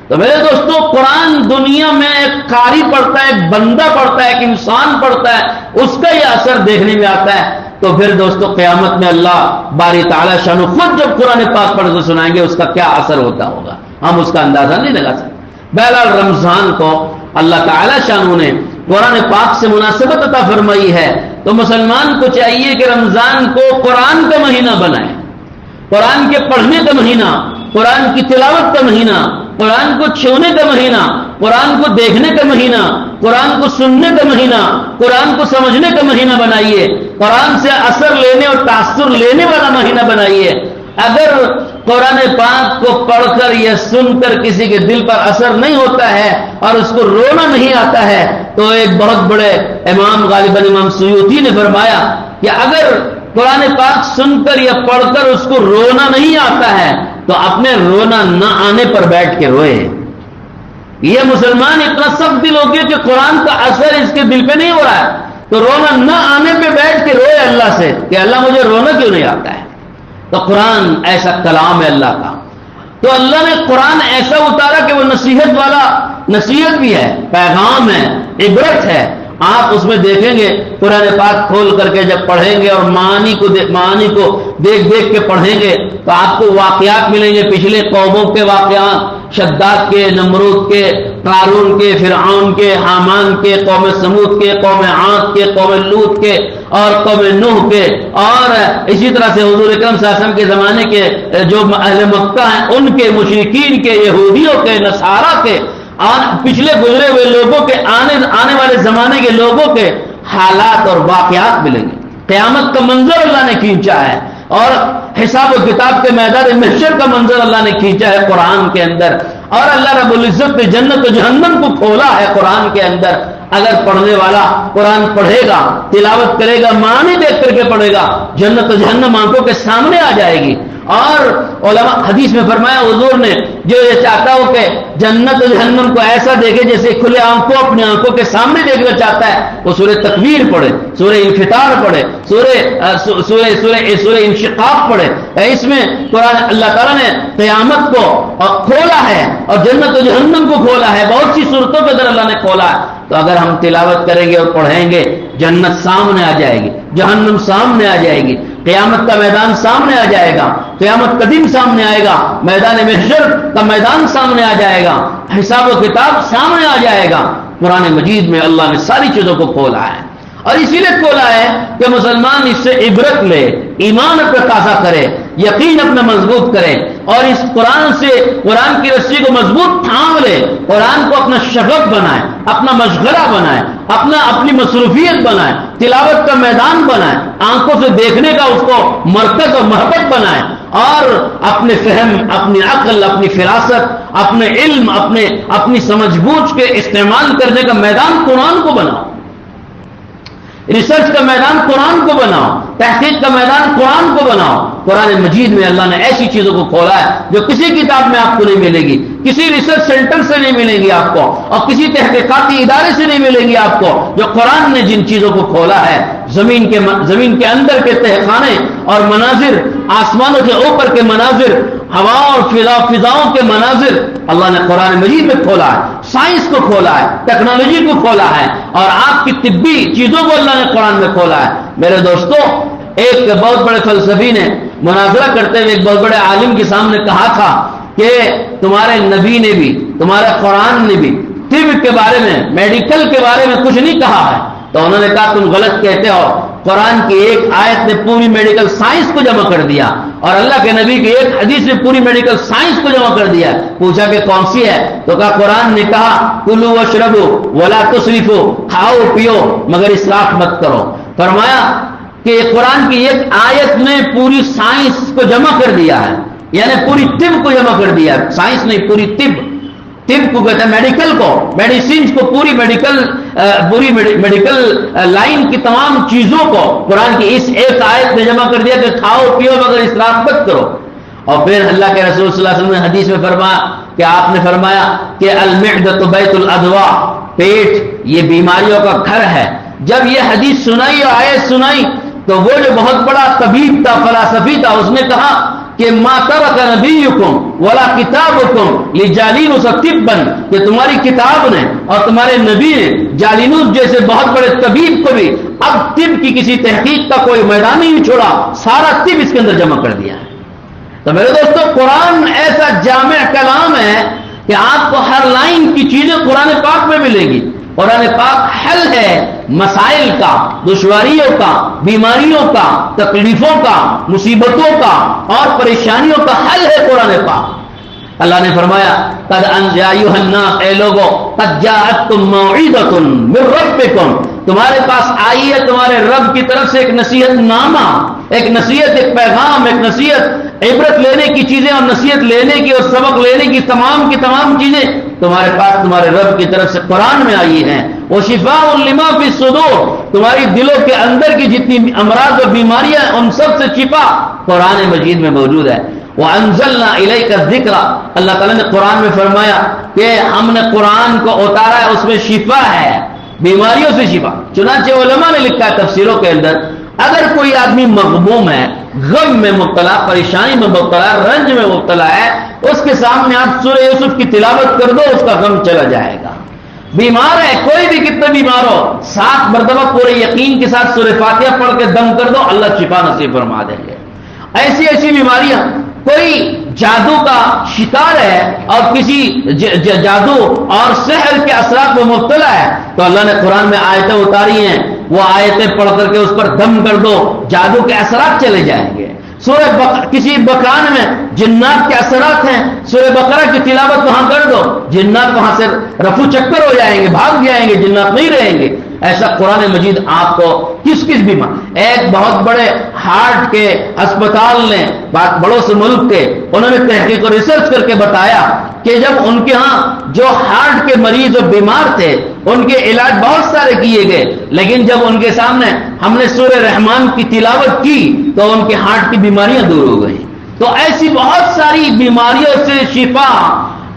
تو میرے دوستو، قرآن دنیا میں ایک قاری پڑھتا ہے، ایک بندہ پڑھتا ہے، ایک انسان پڑھتا ہے، اس کا یہ اثر دیکھنے میں آتا ہے، تو پھر دوستو قیامت میں اللہ باری تعالیٰ شان خود جب قرآن پاک پڑھ کے سنائیں گے اس کا کیا اثر ہوتا ہوگا، ہم اس کا اندازہ نہیں لگا سکتے۔ بہرحال رمضان کو اللہ تعالیٰ شان نے قرآن پاک سے مناسبت عطا فرمائی ہے، تو مسلمان کو چاہیے کہ رمضان کو قرآن کا مہینہ بنائے، قرآن کے پڑھنے کا مہینہ، قرآن کی تلاوت کا مہینہ، قرآن کو چھونے کا مہینہ، قرآن کو دیکھنے کا مہینہ، قرآن کو سننے کا مہینہ، قرآن کو سمجھنے کا مہینہ بنائیے، قرآن سے اثر لینے اور تاثر لینے والا مہینہ بنائیے۔ اگر قرآن پاک کو پڑھ کر یا سن کر کسی کے دل پر اثر نہیں ہوتا ہے اور اس کو رونا نہیں آتا ہے، تو ایک بہت بڑے امام غالباً امام سیوطی نے فرمایا کہ اگر قرآن پاک سن کر یا پڑھ کر اس کو رونا نہیں آتا ہے تو اپنے رونا نہ آنے پر بیٹھ کے روئے۔ یہ مسلمان اتنا سخت دل ہو گیا کہ قرآن کا اثر اس کے دل پہ نہیں ہو رہا ہے، تو رونا نہ آنے پہ بیٹھ کے روئے اللہ سے کہ اللہ مجھے رونا کیوں نہیں آتا ہے۔ تو قرآن ایسا کلام ہے اللہ کا، تو اللہ نے قرآن ایسا اتارا کہ وہ نصیحت والا، نصیحت بھی ہے، پیغام ہے، عبرت ہے۔ آپ اس میں دیکھیں گے قرآن پاک کھول کر کے جب پڑھیں گے اور معانی کو دیکھ دیکھ کے پڑھیں گے تو آپ کو واقعات ملیں گے، پچھلے قوموں کے واقعات، شداد کے، نمرود کے، قارون کے، فرعون کے، حامان کے، قوم سمود کے، قوم عاد کے، قوم لوط کے اور قوم نوح کے، اور اسی طرح سے حضور اکرم صلی اللہ علیہ وسلم کے زمانے کے جو اہل مکہ ہیں ان کے، مشرکین کے، یہودیوں کے، نصارہ کے، اور پچھلے گزرے ہوئے لوگوں کے، آنے والے زمانے کے لوگوں کے حالات اور واقعات ملیں گے۔ قیامت کا منظر اللہ نے کھینچا ہے، اور حساب و کتاب کے میدان محشر کا منظر اللہ نے کھینچا ہے قرآن کے اندر، اور اللہ رب العزت نے جنت و جہنم کو کھولا ہے قرآن کے اندر۔ اگر پڑھنے والا قرآن پڑھے گا، تلاوت کرے گا، معنی دیکھ کر کے پڑھے گا، جنت و جہنم آنکھوں کے سامنے آ جائے گی۔ اور علماء حدیث میں فرمایا حضور نے، جو یہ چاہتا ہو کہ جنت و جہنم کو ایسا دیکھے جیسے کھلے آنکھوں اپنی آنکھوں کے سامنے دیکھنا چاہتا ہے، وہ سورہ تکویر پڑھے، سورہ انفطار پڑھے، سورہ انشقاق پڑھے۔ اس میں قرآن اللہ تعالیٰ نے قیامت کو کھولا ہے اور جنت و جہنم کو کھولا ہے، بہت سی صورتوں کے اندر اللہ نے کھولا ہے۔ تو اگر ہم تلاوت کریں گے اور پڑھیں گے، جنت سامنے آ جائے گی، جہنم سامنے آ جائے گی، قیامت کا میدان سامنے آ جائے گا، قیامت کا دن سامنے آئے گا، میدان محشر کا میدان سامنے آ جائے گا، حساب و کتاب سامنے آ جائے گا۔ قرآن مجید میں اللہ نے ساری چیزوں کو کھولا ہے۔ اور اسی لیے کھولا ہے کہ مسلمان اس سے عبرت لے، ایمان اپنا تازہ کرے، یقین اپنا مضبوط کرے، اور اس قرآن سے، قرآن کی رسی کو مضبوط تھام لے، قرآن کو اپنا شغف بنائے، اپنا مشغلہ بنائے، اپنی مصروفیت بنائے، تلاوت کا میدان بنائے، آنکھوں سے دیکھنے کا اس کو مرکز اور محبت بنائے، اور اپنے فہم، اپنی عقل، اپنی فراست، اپنے علم، اپنی سمجھ بوجھ کے استعمال کرنے کا میدان قرآن کو بناؤ، ریسرچ کا میدان قرآن کو بناؤ، تحقیق کا میدان قرآن کو بناؤ۔ قرآن مجید میں اللہ نے ایسی چیزوں کو کھولا ہے جو کسی کتاب میں آپ کو نہیں ملے گی، کسی ریسرچ سینٹر سے نہیں ملے گی آپ کو، اور کسی تحقیقاتی ادارے سے نہیں ملے گی آپ کو۔ جو قرآن نے جن چیزوں کو کھولا ہے، زمین کے اندر کے تہخانے اور مناظر، آسمانوں کے اوپر کے مناظر، ہوا اور فضاؤں کے مناظر، اللہ نے قرآن مجید میں کھولا ہے۔ سائنس کو کھولا ہے، ٹیکنالوجی کو کھولا ہے، اور آپ کی طبی چیزوں کو اللہ نے قرآن میں کھولا ہے۔ میرے دوستو، ایک بہت بڑے فلسفی نے مناظرہ کرتے ہوئے ایک بہت بڑے عالم کے سامنے کہا تھا کہ تمہارے نبی نے بھی، تمہارے قرآن نے بھی طب کے بارے میں، میڈیکل کے بارے میں کچھ نہیں کہا ہے۔ تو انہوں نے کہا تم غلط کہتے ہو، قرآن کی ایک آیت نے پوری میڈیکل سائنس کو جمع کر دیا، اور اللہ کے نبی کی ایک حدیث نے پوری میڈیکل سائنس کو جمع کر دیا۔ پوچھا کہ کون سی ہے؟ تو کہا قرآن نے کہا کلوا واشربوا ولا تسرفوا، کھاؤ پیو مگر اسراف مت کرو۔ فرمایا کہ قرآن کی ایک آیت نے پوری سائنس کو جمع کر دیا ہے، یعنی پوری طب کو جمع کر دیا، سائنس نہیں، پوری طب کو کہتے ہیں میڈیکل کو، میڈیسینز کو، پوری میڈیکل لائن کی تمام چیزوں کو قرآن کی اس ایک آیت نے جمع کر دیا کہ کھاؤ پیو مگر اسراف مت کرو۔ اور پھر اللہ کے رسول صلی اللہ علیہ وسلم نے حدیث میں فرمایا کہ آپ نے فرمایا کہ المعدۃ بیت الادواء، پیٹ یہ بیماریوں کا گھر ہے۔ جب یہ حدیث سنائی اور آیت سنائی تو وہ جو بہت بڑا طبیب تھا، فلسفی تھا، اس نے کہا کہ ما ترک نبیکم ولا کتابکم لجالینوس طبا، کہ تمہاری کتاب نے اور تمہارے نبی نے جالینوس جیسے بہت بڑے طبیب کو بھی اب طب کی کسی تحقیق کا کوئی میدان نہیں چھوڑا، سارا طب اس کے اندر جمع کر دیا ہے۔ تو میرے دوستو، قرآن ایسا جامع کلام ہے کہ آپ کو ہر لائن کی چیزیں قرآن پاک میں ملے گی۔ قرآن پاک حل ہے مسائل کا، دشواریوں کا، بیماریوں کا، تکلیفوں کا، مصیبتوں کا اور پریشانیوں کا حل ہے قرآن پاک۔ اللہ نے فرمایا قد یا ایھا الناس، اے لوگو، قد جاءتکم موعظۃ من ربکم، تمہارے پاس آئی ہے تمہارے رب کی طرف سے ایک نصیحت نامہ، ایک نصیحت، ایک پیغام، ایک نصیحت، عبرت لینے کی چیزیں اور نصیحت لینے کی اور سبق لینے کی تمام چیزیں تمہارے پاس تمہارے رب کی طرف سے قرآن میں آئی ہیں۔ وشفاء لما فی الصدور، تمہاری دلوں کے اندر کی جتنی امراض اور بیماریاں ان سب سے شفا قرآن مجید میں موجود ہے۔ وَأَنزَلْنَا إِلَيْكَ الذِّكْرَ، اللہ تعالیٰ نے قرآن میں فرمایا کہ ہم نے قرآن کو اتارا ہے، اس میں شفا ہے، بیماریوں سے شفا۔ چنانچہ علماء نے لکھا ہے تفسیروں کے اندر، اگر کوئی آدمی مغموم ہے، غم میں مبتلا، پریشانی میں مبتلا، رنج میں مبتلا ہے، اس کے سامنے آپ سورہ یوسف کی تلاوت کر دو، اس کا غم چلا جائے گا۔ بیمار ہے کوئی بھی، کتنے بیمار ہو، 7 مرتبہ پورے یقین کے ساتھ سورہ فاتحہ پڑھ کے دم کر دو، اللہ شفا نصیب فرما دیں گے۔ ایسی بیماریاں، کوئی جادو کا شکار ہے اور کسی جادو اور سحر کے اثرات میں مبتلا ہے، تو اللہ نے قرآن میں آیتیں اتاری ہیں، وہ آیتیں پڑھ کر کے اس پر دم کر دو، جادو کے اثرات چلے جائیں گے۔ کسی مکان میں جنات کے اثرات ہیں، سورہ بقرہ کی تلاوت وہاں کر دو، جنات وہاں سے رفو چکر ہو جائیں گے، بھاگ جائیں گے، جنات نہیں رہیں گے۔ ایسا قرآن مجید آپ کو کس بیمار، ایک بہت بڑے ہارٹ کے اسپتال نے بڑوں سے ملک کے، انہوں نے تحقیق اور ریسرچ کر کے بتایا کہ جب ان کے ہاں جو ہارٹ کے مریض اور بیمار تھے ان کے علاج بہت سارے کیے گئے، لیکن جب ان کے سامنے ہم نے سورہ رحمان کی تلاوت کی تو ان کے ہارٹ کی بیماریاں دور ہو گئی۔ تو ایسی بہت ساری بیماریوں سے شفا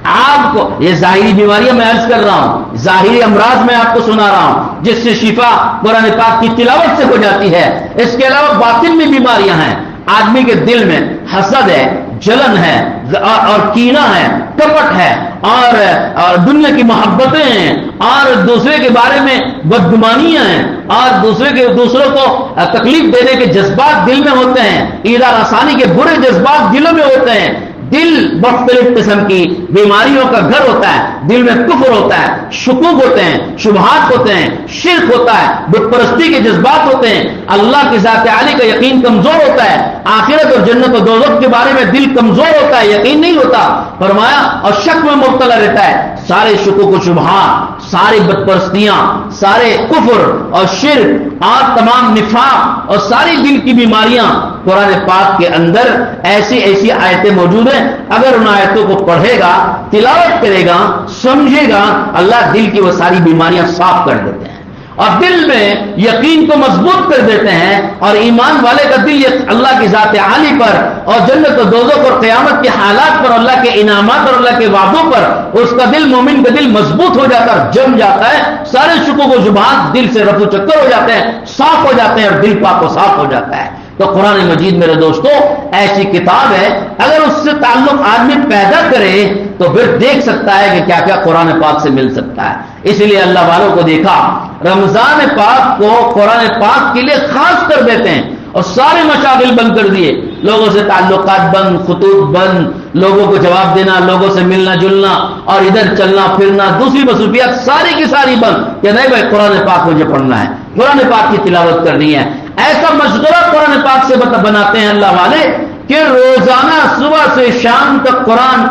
آپ کو، یہ ظاہری بیماریاں میں عرض کر رہا ہوں، ظاہری امراض میں آپ کو سنا رہا ہوں جس سے شفا قرآن پاک کی تلاوت سے ہو جاتی ہے۔ اس کے علاوہ باطن میں بیماریاں ہیں، آدمی کے دل میں حسد ہے، جلن ہے اور کینہ ہے، کپٹ ہے اور دنیا کی محبتیں ہیں اور دوسرے کے بارے میں بدگمانیاں ہیں اور دوسروں کو تکلیف دینے کے جذبات دل میں ہوتے ہیں، ایذا رسانی کے برے جذبات دلوں میں ہوتے ہیں۔ دل مختلف قسم کی بیماریوں کا گھر ہوتا ہے، دل میں کفر ہوتا ہے، شکوک ہوتے ہیں، شبہات ہوتے ہیں، شرک ہوتا ہے، بت پرستی کے جذبات ہوتے ہیں، اللہ کی ذات عالی کا یقین کمزور ہوتا ہے، آخرت اور جنت و دوزخ کے بارے میں دل کمزور ہوتا ہے، یقین نہیں ہوتا، فرمایا اور شک میں مبتلا رہتا ہے، سارے شکوک و شبہات، ساری بت پرستیاں، سارے کفر اور شرک اور تمام نفاق اور ساری دل کی بیماریاں قرآن پاک کے اندر ایسی ایسی آیتیں موجود ہیں، اگر ان آیتوں کو پڑھے گا، تلاوت کرے گا، سمجھے گا، اللہ دل کی وہ ساری بیماریاں صاف کر دیتے ہیں اور دل میں یقین کو مضبوط کر دیتے ہیں، اور ایمان والے کا دل اللہ کی ذات عالی پر اور جنت و دوزخ اور قیامت کے حالات پر، اللہ کے انعامات اور اللہ کے وعدوں پر اس کا دل، مومن کا دل مضبوط ہو جاتا ہے، جم جاتا ہے، سارے شکوک و شبہات دل سے رفع چکر ہو جاتے ہیں، صاف ہو جاتے ہیں اور دل پاک و صاف ہو جاتا ہے۔ تو قرآن مجید میرے دوستو ایسی کتاب ہے، اگر اس سے تعلق آدمی پیدا کرے تو پھر دیکھ سکتا ہے کہ کیا کیا قرآن پاک سے مل سکتا ہے۔ اس لیے اللہ والوں کو دیکھا رمضان پاک کو قرآن پاک کے لیے خاص کر دیتے ہیں اور سارے مشاغل بند کر دیے، لوگوں سے تعلقات بند، خطوط بند، لوگوں کو جواب دینا، لوگوں سے ملنا جلنا اور ادھر چلنا پھرنا، دوسری مصروفیات ساری کی ساری بند، کہ نہیں بھائی قرآن پاک مجھے پڑھنا ہے، قرآن پاک کی تلاوت کرنی ہے۔ ایسا مشغلہ قرآن پاک سے بناتے ہیں اللہ والے کہ روزانہ صبح سے شام تک قرآن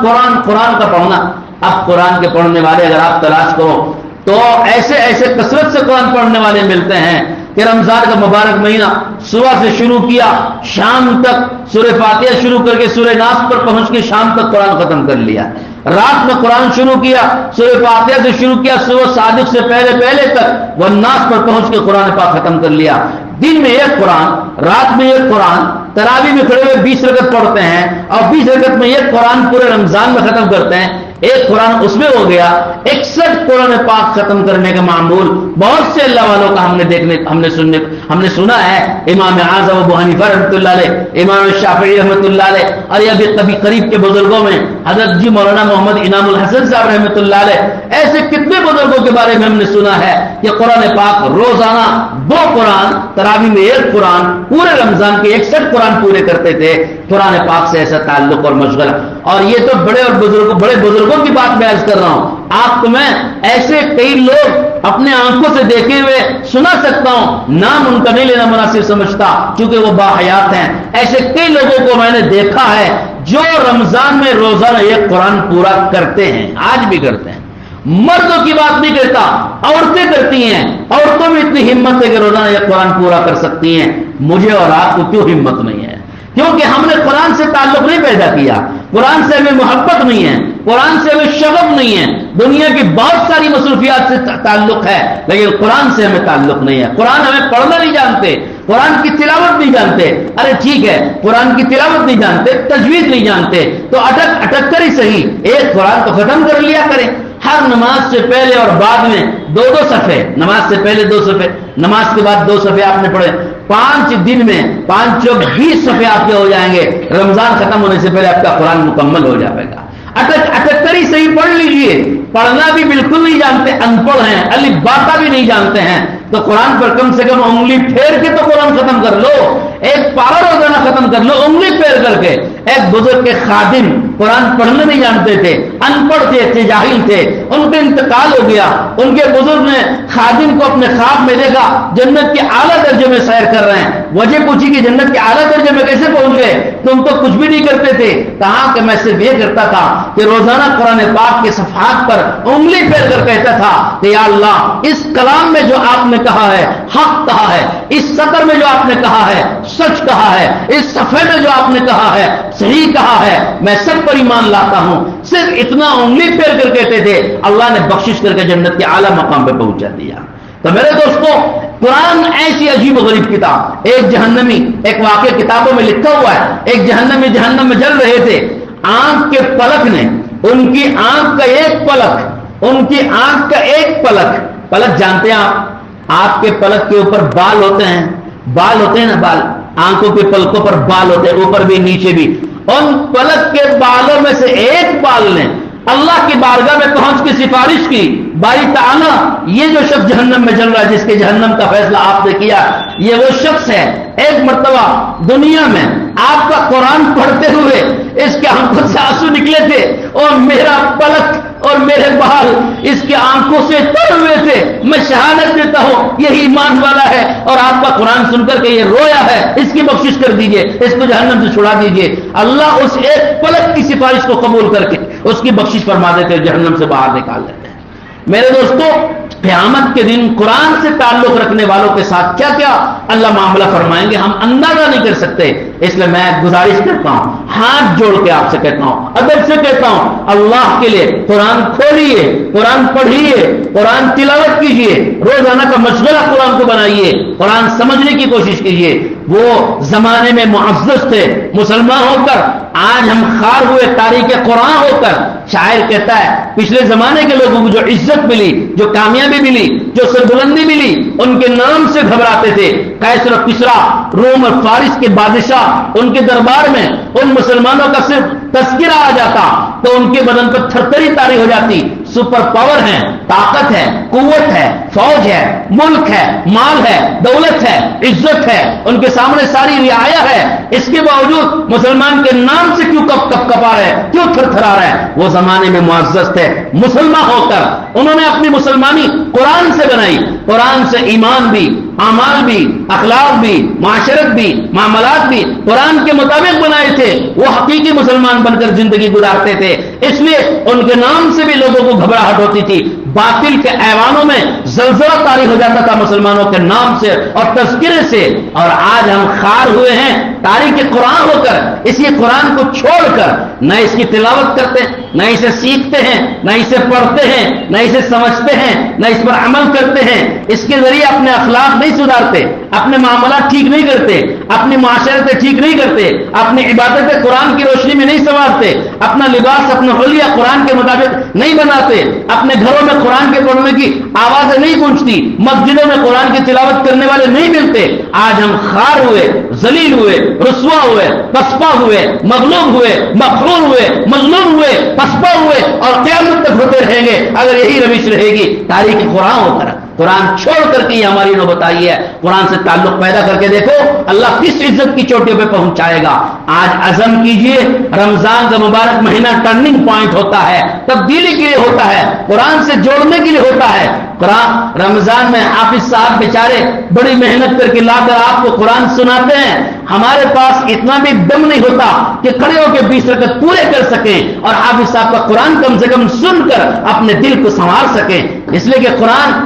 کا پڑھنا۔ اب قرآن کے پڑھنے والے اگر آپ تلاش کرو تو ایسے کثرت سے قرآن پڑھنے والے ملتے ہیں کہ رمضان کا مبارک مہینہ صبح سے شروع کیا، شام تک سورہ فاتحہ شروع کر کے سورہ ناس پر پہنچ کے شام تک قرآن ختم کر لیا، رات میں قرآن شروع کیا، سورہ فاتحہ سے شروع کیا، صبح صادق سے پہلے تک والناس پر پہنچ کے قرآن پاک ختم کر لیا۔ دن میں ایک قرآن، رات میں ایک قرآن، تراویح میں کھڑے ہوئے 20 رکعت پڑھتے ہیں اور 20 رکعت میں ایک قرآن پورے رمضان میں ختم کرتے ہیں، ایک قرآن اس میں ہو گیا 61 قرآن پاک ختم کرنے کا معمول بہت سے اللہ والوں کا ہم نے سنا ہے۔ امام اعظم ابو حنیفہ رحمۃ اللہ علیہ، امام شافعی رحمۃ اللہ علیہ، اور یہ بھی کبھی قریب کے بزرگوں میں حضرت جی مولانا محمد انعام الحسن صاحب رحمۃ اللہ علیہ، ایسے کتنے بزرگوں کے بارے میں ہم نے سنا ہے کہ قرآن پاک روزانہ 2 قرآن، تراویح میں 1 قرآن، پورے رمضان کے 61 قرآن پورے کرتے تھے۔ قرآن پاک سے ایسا تعلق اور مشغلہ، اور یہ تو بڑے بزرگوں کی بات میں عرض کر رہا ہوں، آپ کو میں ایسے کئی لوگ اپنے آنکھوں سے دیکھے ہوئے سنا سکتا ہوں، نام ان کا نہیں لینا مناسب سمجھتا کیونکہ وہ باحیات ہیں، ایسے کئی لوگوں کو میں نے دیکھا ہے جو رمضان میں روزانہ 1 قرآن پورا کرتے ہیں، آج بھی کرتے ہیں۔ مردوں کی بات نہیں کرتا، عورتیں کرتی ہیں، عورتوں میں اتنی ہمت ہے کہ روزانہ 1 قرآن پورا کر سکتی ہیں، مجھے اور آپ کو کیوں ہمت نہیں ہے؟ کیونکہ ہم نے قرآن سے تعلق نہیں پیدا کیا، قرآن سے ہمیں محبت نہیں ہے، قرآن سے ہمیں شغف نہیں ہے، دنیا کی بہت ساری مصروفیات سے تعلق ہے لیکن قرآن سے ہمیں تعلق نہیں ہے، قرآن ہمیں پڑھنا نہیں جانتے، قرآن کی تلاوت نہیں جانتے۔ ارے ٹھیک ہے، قرآن کی تلاوت نہیں جانتے، تجوید نہیں جانتے تو اٹک کر ہی صحیح 1 قرآن تو ختم کر لیا کریں۔ ہر نماز سے پہلے اور بعد میں 2 صفحے، نماز سے پہلے 2 صفحے، نماز کے بعد 2 صفحے آپ نے پڑھے، 5 دن میں 5 چوک 20 صفحے آپ کے ہو جائیں گے، رمضان ختم ہونے سے پہلے آپ کا قرآن مکمل ہو جائے گا۔ اٹک کر ہی صحیح پڑھ لیجئے، پڑھنا بھی بالکل نہیں جانتے، ان پڑھ ہیں، الف باتا بھی نہیں جانتے ہیں تو قرآن پر کم سے کم انگلی پھیر کے تو قرآن ختم کر لو، ایک پارا روزانہ ختم کر لو انگلی پھیر کر کے۔ ایک بزرگ کے خادم قرآن پڑھنے نہیں جانتے تھے، ان پڑھ تھے، جاہل تھے، ان کا انتقال ہو گیا، ان کے بزرگ نے خادم کو اپنے خواب میں دیکھا جنت کے اعلیٰ درجے میں سیر کر رہے ہیں، وجہ پوچھی کہ جنت کے اعلیٰ درجے میں کیسے پہنچ گئے؟ تم تو کچھ بھی نہیں کرتے تھے، کہا کہ میں صرف یہ کرتا تھا کہ روزانہ قرآن پاک کے صفحات پر انگلی پھیر کر کہتا تھا کہ یا اللہ اس کلام میں جو آپ نے کہا ہے حق کہا ہے، اس سطر میں جو آپ نے کہا ہے سچ کہا ہے، اس صفحے میں جو آپ نے کہا ہے صحیح کہا ہے، میں سب پر ایمان لاتا ہوں۔ صرف اتنا انگلی پھیر کر کہتے تھے، اللہ نے بخشش کر کے جنت کے اعلیٰ مقام پہ پہنچا دیا۔ تو میرے دوستوں، قرآن ایسی عجیب و غریب کتاب، ایک جہنمی، ایک واقعہ کتابوں میں لکھا ہوا ہے، ایک جہنمی جہنم میں جل رہے تھے، آنکھ کے پلک نے، ان کی آنکھ کا ایک پلک، ان کی آنکھ کا ایک پلک جانتے ہیں آپ کے پلک کے اوپر بال ہوتے ہیں نا، بال، آنکھوں کے پلکوں پر بال ہوتے ہیں، اوپر بھی نیچے بھی، ان پلک کے بالوں میں سے ایک بال نے اللہ کی بارگاہ میں پہنچ کے سفارش کی، باری تعالیٰ یہ جو شخص جہنم میں جل رہا ہے، جس کے جہنم کا فیصلہ آپ نے کیا، یہ وہ شخص ہے، ایک مرتبہ دنیا میں آپ کا قرآن پڑھتے ہوئے اس کے آنکھوں سے آنسو نکلے تھے اور میرا پلک اور میرے بال اس کی آنکھوں سے تر ہوئے تھے، میں شہادت دیتا ہوں یہی ایمان والا ہے، اور آپ کا قرآن سن کر کے یہ رویا ہے، اس کی بخشش کر دیجئے، اس کو جہنم سے چھڑا دیجئے۔ اللہ اس ایک پلک کی سفارش کو قبول کر کے اس کی بخشش فرما دیتے، جہنم سے باہر نکال دیتے ہیں۔ میرے دوستو، قیامت کے دن قرآن سے تعلق رکھنے والوں کے ساتھ کیا کیا اللہ معاملہ فرمائیں گے ہم اندازہ نہیں کر سکتے۔ اس لیے میں گزارش کرتا ہوں، ہاتھ جوڑ کے آپ سے کہتا ہوں، ادب سے کہتا ہوں، اللہ کے لیے قرآن کھولیے، قرآن پڑھیے، قرآن تلاوت کیجیے، روزانہ کا مشغلہ قرآن کو بنائیے، قرآن سمجھنے کی کوشش کیجیے۔ وہ زمانے میں معزز تھے، مسلمان ہو کر آج ہم خار ہوئے تاریخ قرآن ہو کر۔ شاعر کہتا ہے پچھلے زمانے کے لوگوں کو جو عزت ملی، جو کامیابی ملی، جو سربلندی ملی، ان کے نام سے گھبراتے تھے۔ قیصر و کسریٰ، روم اور فارس کے بادشاہ، ان کے دربار میں ان مسلمانوں کا صرف تذکرہ آ جاتا تو ان کے بدن پر تھرتھری طاری ہو جاتی۔ سپر پاور ہے، طاقت ہے، قوت ہے، فوج ہے، ملک ہے، مال ہے، دولت ہے، عزت ہے، ان کے سامنے ساری رعایا ہے، اس کے باوجود مسلمان کے نام سے کیوں کپ کپا رہے ہیں، کیوں تھر تھرا رہے ہیں؟ وہ زمانے میں معزز تھے، مسلمان ہو کر انہوں نے اپنی مسلمانی قرآن سے بنائی۔ قرآن سے ایمان بھی، اعمال بھی، اخلاق بھی، معاشرت بھی، معاملات بھی قرآن کے مطابق بنائے تھے۔ وہ حقیقی مسلمان بن کر زندگی گزارتے تھے، اس لیے ان کے نام سے بھی لوگوں کو گھبراہٹ ہوتی تھی۔ باطل کے ایوانوں میں زلزلہ طاری ہو جاتا تھا مسلمانوں کے نام سے اور تذکرے سے، اور آج ہم خار ہوئے ہیں تاریخ قرآن ہو کر، اسی قرآن کو چھوڑ کر نہ اس کی تلاوت کرتے، نہ اسے سیکھتے ہیں، نہ اسے پڑھتے ہیں، نہ اسے سمجھتے ہیں، نہ اس پر عمل کرتے ہیں۔ اس کے ذریعے اپنے اخلاق نہیں سدھارتے، اپنے معاملات ٹھیک نہیں کرتے، اپنی معاشرتیں ٹھیک نہیں کرتے، اپنی عبادتیں قرآن کی روشنی میں نہیں سنوارتے، اپنا لباس، اپنا حلیہ قرآن کے مطابق نہیں بناتے، اپنے گھروں میں قرآن کے پڑھنے کی آوازیں نہیں گونجتی، مسجدوں میں قرآن کی تلاوت کرنے والے نہیں ملتے۔ آج ہم خار ہوئے، ذلیل ہوئے، رسوا ہوئے، پسپا ہوئے، مغلوب ہوئے، مغرور ہوئے، مظلوم ہوئے، پسپا ہوئے، اور قیامت تک ہوتے رہیں گے اگر یہی روش رہے گی تاریخ قرآن ہو کر۔ قرآن چھوڑ کر کے یہ ہماری نوبت آئی ہے۔ قرآن سے تعلق پیدا کر کے دیکھو اللہ کس عزت کی چوٹیوں پہ پہنچائے گا۔ آج عزم کیجئے، رمضان کا مبارک مہینہ ٹرننگ پوائنٹ ہوتا ہے، تبدیلی کے لیے ہوتا ہے، قرآن سے جوڑنے کے لیے ہوتا ہے۔ قرآن رمضان میں حافظ صاحب بیچارے بڑی محنت کر کے لا کر آپ کو قرآن سناتے ہیں، ہمارے پاس اتنا بھی دم نہیں ہوتا کہ کھڑے ہو کے 20 رکعت پورے کر سکیں اور حافظ صاحب کا قرآن کم سے کم سن کر اپنے دل کو سنوار سکیں، اس لیے کہ قرآن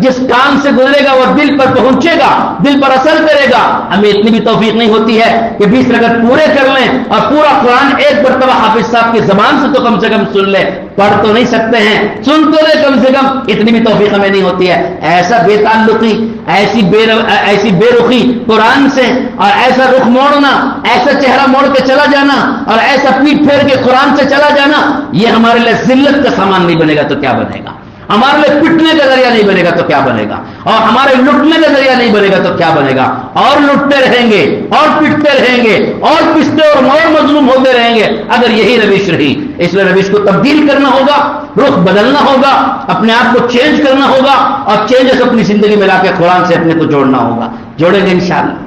جس کان سے گزرے گا وہ دل پر پہنچے گا، دل پر اثر کرے گا۔ ہمیں اتنی بھی توفیق نہیں ہوتی ہے کہ 20 رکعت پورے کر لیں اور پورا قرآن ایک مرتبہ حافظ صاحب کی زبان سے تو کم سے کم سن لیں۔ پڑھ تو نہیں سکتے ہیں، سن تو لے کم سے کم، اتنی بھی توفیق ہمیں نہیں ہوتی ہے۔ ایسا بے تعلقی، ایسی بے رخی قرآن سے، اور ایسا رخ موڑنا، ایسا چہرہ موڑ کے چلا جانا، اور ایسا پیٹ پھیر کے قرآن سے چلا جانا، یہ ہمارے لیے ذلت کا سامان نہیں بنے گا تو کیا بنے گا؟ ہمارے لیے پٹنے کا ذریعہ نہیں بنے گا تو کیا بنے گا؟ اور ہمارے لٹنے کا ذریعہ نہیں بنے گا تو کیا بنے گا؟ اور لٹتے رہیں گے، اور پٹتے رہیں گے، اور پستے اور مظلوم ہوتے رہیں گے اگر یہی روش رہی۔ اس لیے روش کو تبدیل کرنا ہوگا، رخ بدلنا ہوگا، اپنے آپ کو چینج کرنا ہوگا، اور چینجز اپنی زندگی میں لا کے قرآن سے اپنے کو جوڑنا ہوگا۔ جوڑیں گے انشاءاللہ۔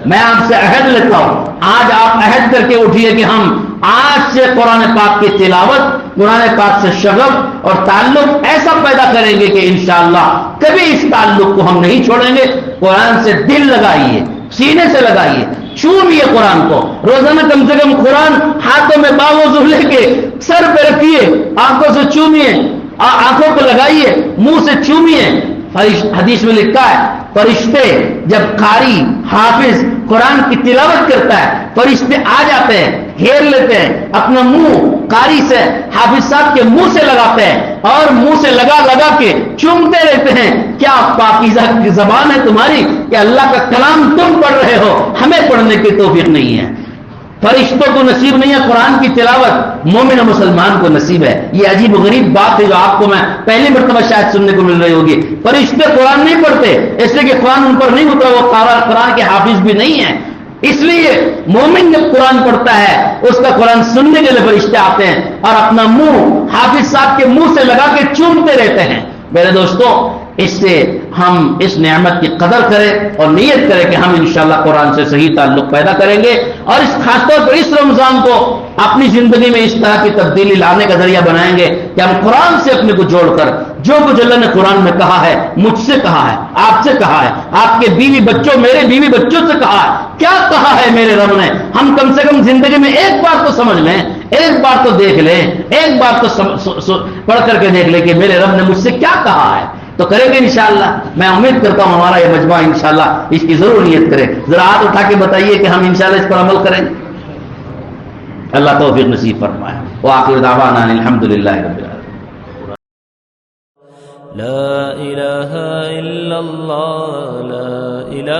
میں آپ سے عہد لیتا ہوں، آج آپ عہد کر کے اٹھیے کہ ہم آج سے قرآن پاک کی تلاوت، قرآن پاک سے شغف اور تعلق ایسا پیدا کریں گے کہ انشاءاللہ کبھی اس تعلق کو ہم نہیں چھوڑیں گے۔ قرآن سے دل لگائیے، سینے سے لگائیے، چومیے قرآن کو، روزانہ کم سے کم قرآن ہاتھوں میں باوضو لے کے سر پہ رکھیے، آنکھوں سے چومیے، آنکھوں کو لگائیے، منہ سے چومیے۔ حدیث میں لکھا ہے فرشتے جب قاری حافظ قرآن کی تلاوت کرتا ہے، فرشتے آ جاتے ہیں، گھیر لیتے ہیں، اپنا منہ قاری سے حافظ صاحب کے منہ سے لگاتے ہیں اور منہ سے لگا کے چومتے رہتے ہیں۔ کیا پاکیزہ کی زبان ہے تمہاری کہ اللہ کا کلام تم پڑھ رہے ہو، ہمیں پڑھنے کی توفیق نہیں ہے۔ فرشتوں کو نصیب نہیں ہے قرآن کی تلاوت، مومن و مسلمان کو نصیب ہے۔ یہ عجیب و غریب بات ہے جو آپ کو میں پہلی مرتبہ شاید سننے کو مل رہی ہوگی۔ فرشتے قرآن نہیں پڑھتے اس لیے کہ قرآن ان پر نہیں اترا، وہ قرآن کے حافظ بھی نہیں ہیں۔ اس لیے مومن جب قرآن پڑھتا ہے اس کا قرآن سننے کے لیے فرشتے آتے ہیں اور اپنا منہ حافظ صاحب کے منہ سے لگا کے چومتے رہتے ہیں۔ میرے دوستو، اس سے ہم اس نعمت کی قدر کریں اور نیت کریں کہ ہم انشاءاللہ قرآن سے صحیح تعلق پیدا کریں گے، اور اس خاص طور پر اس رمضان کو اپنی زندگی میں اس طرح کی تبدیلی لانے کا ذریعہ بنائیں گے کہ ہم قرآن سے اپنے کو جوڑ کر جو کچھ اللہ نے قرآن میں کہا ہے، مجھ سے کہا ہے، آپ سے کہا ہے، آپ کے بیوی بچوں، میرے بیوی بچوں سے کہا ہے، کیا کہا ہے میرے رب نے، ہم کم سے کم زندگی میں ایک بار تو سمجھ لیں، ایک بار تو دیکھ لیں، ایک بار تو پڑھ کر کے دیکھ لیں کہ میرے رب نے مجھ سے کیا کہا ہے، تو کریں گے انشاءاللہ۔ میں امید کرتا ہوں ہمارا یہ مجمع انشاءاللہ اس کی ضرور نیت کرے۔ ذرا ہاتھ اٹھا کے بتائیے کہ ہم انشاءاللہ اس پر عمل کریں گے۔ اللہ توفیق نصیب فرمائے۔ وآخر دعوانا الحمدللہ رب العالمین۔ لا الہ الا اللہ، لا الہ